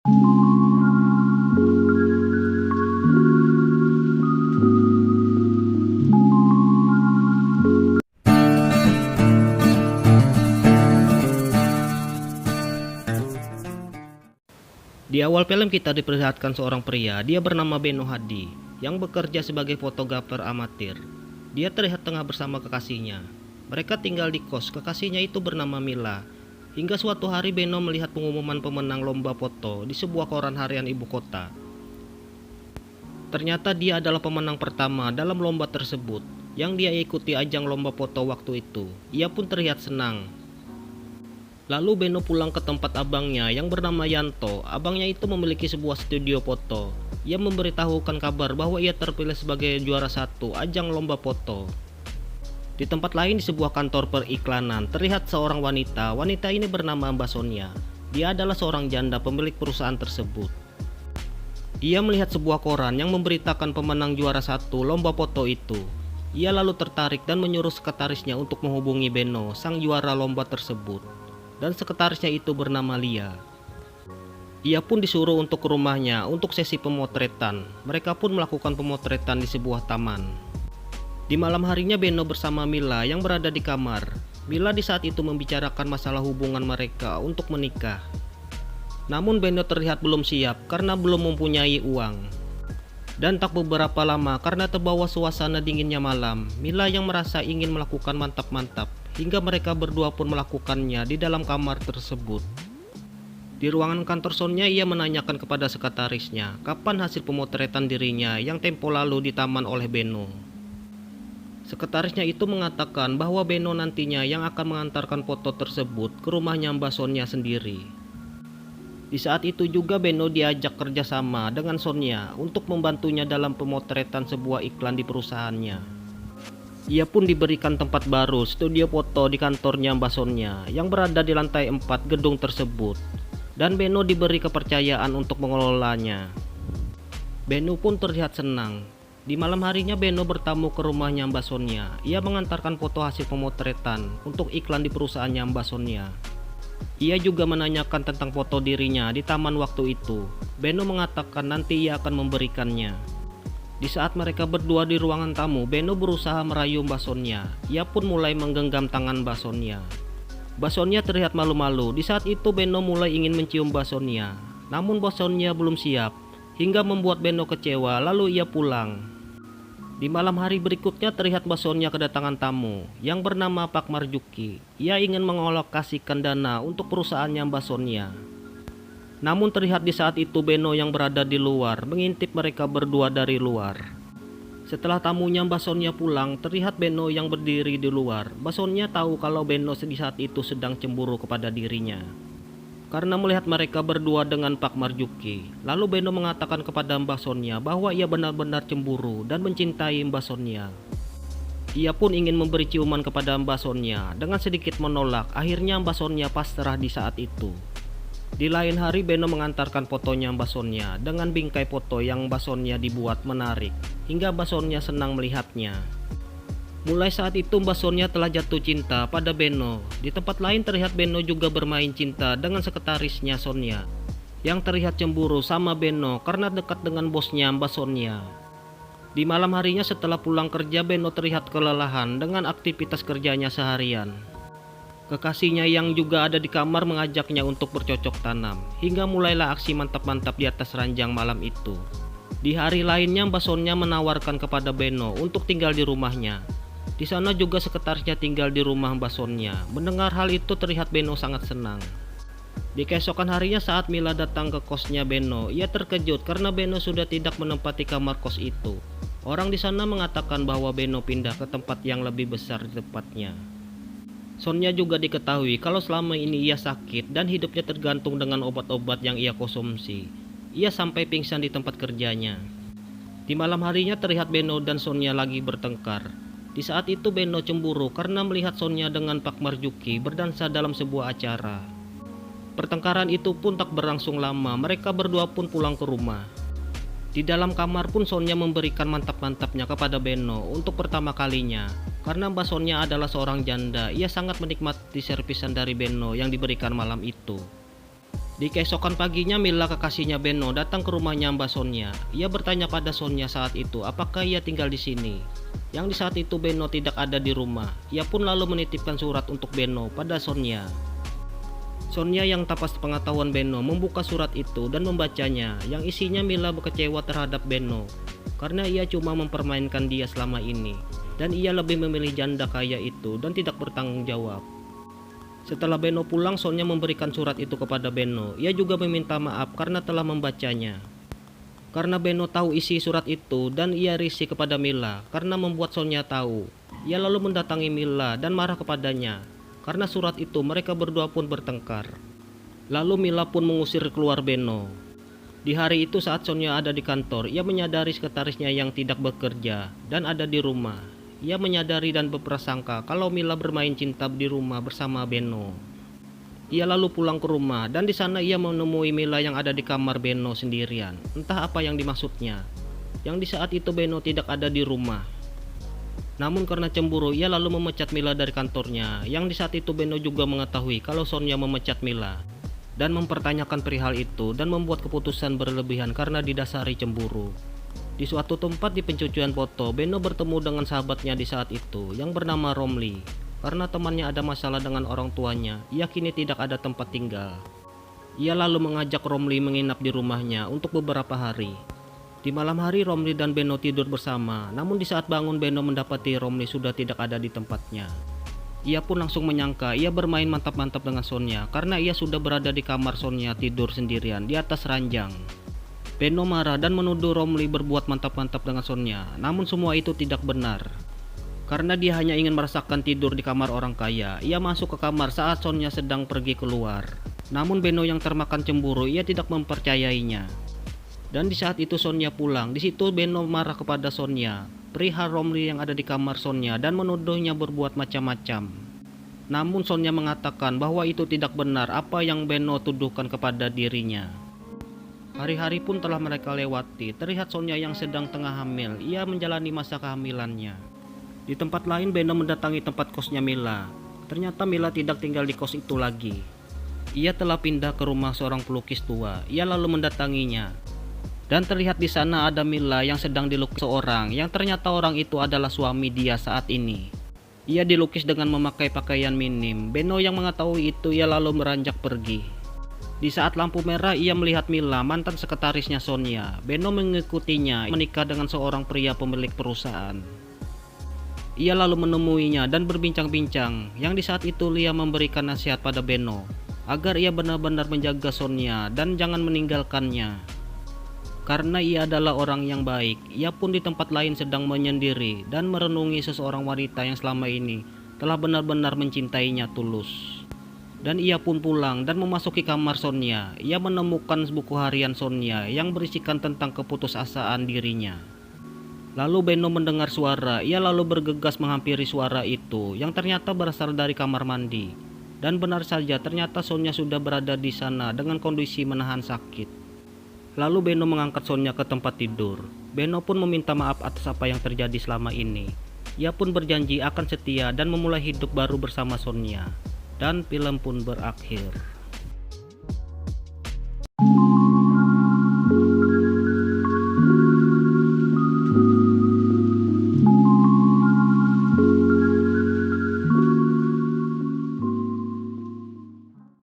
Di awal film kita diperlihatkan seorang pria, dia bernama Benno Hadi, yang bekerja sebagai fotografer amatir. Dia terlihat tengah bersama kekasihnya. Mereka tinggal di kos, kekasihnya itu bernama Mila. Hingga suatu hari Benno melihat pengumuman pemenang lomba foto di sebuah koran harian ibu kota. Ternyata dia adalah pemenang pertama dalam lomba tersebut, yang dia ikuti ajang lomba foto waktu itu. Ia pun terlihat senang. Lalu Benno pulang ke tempat abangnya yang bernama Yanto. Abangnya itu memiliki sebuah studio foto. Ia memberitahukan kabar bahwa ia terpilih sebagai juara satu ajang lomba foto. Di tempat lain di sebuah kantor periklanan terlihat seorang wanita. Wanita ini bernama Mbak Sonia. Dia adalah seorang janda pemilik perusahaan tersebut. Ia melihat sebuah koran yang memberitakan pemenang juara satu lomba foto itu. Ia lalu tertarik dan menyuruh sekretarisnya untuk menghubungi Benno, sang juara lomba tersebut. Dan sekretarisnya itu bernama Lia. Ia pun disuruh untuk ke rumahnya untuk sesi pemotretan. Mereka pun melakukan pemotretan di sebuah taman. Di malam harinya Benno bersama Mila yang berada di kamar. Mila di saat itu membicarakan masalah hubungan mereka untuk menikah. Namun Benno terlihat belum siap karena belum mempunyai uang. Dan tak beberapa lama karena terbawa suasana dinginnya malam, Mila yang merasa ingin melakukan mantap-mantap, hingga mereka berdua pun melakukannya di dalam kamar tersebut. Di ruangan kantor Sonia, ia menanyakan kepada sekretarisnya kapan hasil pemotretan dirinya yang tempo lalu di taman oleh Benno. Sekretarisnya itu mengatakan bahwa Benno nantinya yang akan mengantarkan foto tersebut ke rumahnya Mbak Sonia sendiri. Di saat itu juga Benno diajak kerjasama dengan Sonia untuk membantunya dalam pemotretan sebuah iklan di perusahaannya. Ia pun diberikan tempat baru, studio foto di kantornya Mbak Sonia yang berada di lantai 4 gedung tersebut. Dan Benno diberi kepercayaan untuk mengelolanya. Benno pun terlihat senang. Di malam harinya Benno bertamu ke rumahnya Mbak Sonia. Ia mengantarkan foto hasil pemotretan untuk iklan di perusahaannya Mbak Sonia. Ia juga menanyakan tentang foto dirinya di taman waktu itu. Benno mengatakan nanti ia akan memberikannya. Di saat mereka berdua di ruangan tamu, Benno berusaha merayu Mbak Sonia. Ia pun mulai menggenggam tangan Mbak Sonia. Mbak Sonia terlihat malu-malu. Di saat itu Benno mulai ingin mencium Mbak Sonia. Namun Mbak Sonia belum siap, hingga membuat Benno kecewa, lalu ia pulang. Di malam hari berikutnya terlihat Mbak Sonia kedatangan tamu yang bernama Pak Marjuki. Ia ingin mengalokasikan dana untuk perusahaannya Mbak Sonia. Namun terlihat di saat itu Benno yang berada di luar mengintip mereka berdua dari luar. Setelah tamunya Mbak Sonia pulang, terlihat Benno yang berdiri di luar. Mbak Sonia tahu kalau Benno di saat itu sedang cemburu kepada dirinya karena melihat mereka berdua dengan Pak Marjuki. Lalu Benno mengatakan kepada Mbak Sonia bahwa ia benar-benar cemburu dan mencintai Mbak Sonia. Ia pun ingin memberi ciuman kepada Mbak Sonia. Dengan sedikit menolak, akhirnya Mbak Sonia pasrah di saat itu. Di lain hari Benno mengantarkan fotonya Mbak Sonia dengan bingkai foto yang Mbak Sonia dibuat menarik, hingga Mbak Sonia senang melihatnya. Mulai saat itu Mbak Sonia telah jatuh cinta pada Benno. Di tempat lain terlihat Benno juga bermain cinta dengan sekretarisnya Sonia, yang terlihat cemburu sama Benno karena dekat dengan bosnya Mbak Sonia. Di malam harinya setelah pulang kerja, Benno terlihat kelelahan dengan aktivitas kerjanya seharian. Kekasihnya yang juga ada di kamar mengajaknya untuk bercocok tanam, hingga mulailah aksi mantap-mantap di atas ranjang malam itu. Di hari lainnya Mbak Sonia menawarkan kepada Benno untuk tinggal di rumahnya. Di sana juga sekretarisnya tinggal di rumah Mbak Sonia. Mendengar hal itu terlihat Benno sangat senang. Di keesokan harinya saat Mila datang ke kosnya Benno, ia terkejut karena Benno sudah tidak menempati kamar kos itu. Orang di sana mengatakan bahwa Benno pindah ke tempat yang lebih besar di tempatnya. Sonia juga diketahui kalau selama ini ia sakit dan hidupnya tergantung dengan obat-obat yang ia konsumsi. Ia sampai pingsan di tempat kerjanya. Di malam harinya terlihat Benno dan Sonia lagi bertengkar. Di saat itu Benno cemburu karena melihat Sonia dengan Pak Marjuki berdansa dalam sebuah acara. Pertengkaran itu pun tak berlangsung lama, mereka berdua pun pulang ke rumah. Di dalam kamar pun Sonia memberikan mantap-mantapnya kepada Benno untuk pertama kalinya. Karena Mbak Sonia adalah seorang janda, ia sangat menikmati servisan dari Benno yang diberikan malam itu. Di keesokan paginya Mila, kekasihnya Benno, datang ke rumahnya Mbak Sonia. Ia bertanya pada Sonia saat itu apakah ia tinggal di sini. Yang di saat itu Benno tidak ada di rumah. Ia pun lalu menitipkan surat untuk Benno pada Sonia. Sonia yang tanpa sepengetahuan Benno membuka surat itu dan membacanya, yang isinya Mila kecewa terhadap Benno karena ia cuma mempermainkan dia selama ini, dan ia lebih memilih janda kaya itu dan tidak bertanggung jawab. Setelah Benno pulang, Sonia memberikan surat itu kepada Benno. Ia juga meminta maaf karena telah membacanya. Karena Benno tahu isi surat itu dan ia risih kepada Mila karena membuat Sonia tahu. Ia lalu mendatangi Mila dan marah kepadanya. Karena surat itu mereka berdua pun bertengkar. Lalu Mila pun mengusir keluar Benno. Di hari itu saat Sonia ada di kantor, ia menyadari sekretarisnya yang tidak bekerja dan ada di rumah. Ia menyadari dan berprasangka kalau Mila bermain cinta di rumah bersama Benno. Ia lalu pulang ke rumah dan di sana ia menemui Mila yang ada di kamar Benno sendirian. Entah apa yang dimaksudnya. Yang di saat itu Benno tidak ada di rumah. Namun karena cemburu, ia lalu memecat Mila dari kantornya. Yang di saat itu Benno juga mengetahui kalau Sonia memecat Mila dan mempertanyakan perihal itu dan membuat keputusan berlebihan karena didasari cemburu. Di suatu tempat di pencucian foto, Benno bertemu dengan sahabatnya di saat itu yang bernama Romli. Karena temannya ada masalah dengan orang tuanya, ia kini tidak ada tempat tinggal. Ia lalu mengajak Romli menginap di rumahnya untuk beberapa hari. Di malam hari Romli dan Benno tidur bersama, namun di saat bangun Benno mendapati Romli sudah tidak ada di tempatnya. Ia pun langsung menyangka ia bermain mantap-mantap dengan Sonia karena ia sudah berada di kamar Sonia tidur sendirian di atas ranjang. Benno marah dan menuduh Romli berbuat mantap-mantap dengan Sonia, namun semua itu tidak benar. Karena dia hanya ingin merasakan tidur di kamar orang kaya, ia masuk ke kamar saat Sonia sedang pergi keluar. Namun Benno yang termakan cemburu, ia tidak mempercayainya. Dan di saat itu Sonia pulang, di situ Benno marah kepada Sonia, perihal Romli yang ada di kamar Sonia dan menuduhnya berbuat macam-macam. Namun Sonia mengatakan bahwa itu tidak benar apa yang Benno tuduhkan kepada dirinya. Hari-hari pun telah mereka lewati. Terlihat Sonia yang sedang tengah hamil. Ia menjalani masa kehamilannya. Di tempat lain Benno mendatangi tempat kosnya Mila. Ternyata Mila tidak tinggal di kos itu lagi. Ia telah pindah ke rumah seorang pelukis tua. Ia lalu mendatanginya. Dan terlihat di sana ada Mila yang sedang dilukis seorang, yang ternyata orang itu adalah suami dia saat ini. Ia dilukis dengan memakai pakaian minim. Benno yang mengetahui itu ia lalu meranjak pergi. Di saat lampu merah ia melihat Mila, mantan sekretarisnya Sonia. Benno mengikutinya menikah dengan seorang pria pemilik perusahaan. Ia lalu menemuinya dan berbincang-bincang. Yang di saat itu Lia memberikan nasihat pada Benno agar ia benar-benar menjaga Sonia dan jangan meninggalkannya. Karena ia adalah orang yang baik. Ia pun di tempat lain sedang menyendiri dan merenungi seseorang wanita yang selama ini telah benar-benar mencintainya tulus. Dan ia pun pulang dan memasuki kamar Sonia. Ia menemukan buku harian Sonia yang berisikan tentang keputusasaan dirinya. Lalu Benno mendengar suara. Ia lalu bergegas menghampiri suara itu yang ternyata berasal dari kamar mandi. Dan benar saja ternyata Sonia sudah berada di sana dengan kondisi menahan sakit. Lalu Benno mengangkat Sonia ke tempat tidur. Benno pun meminta maaf atas apa yang terjadi selama ini. Ia pun berjanji akan setia dan memulai hidup baru bersama Sonia. Dan film pun berakhir.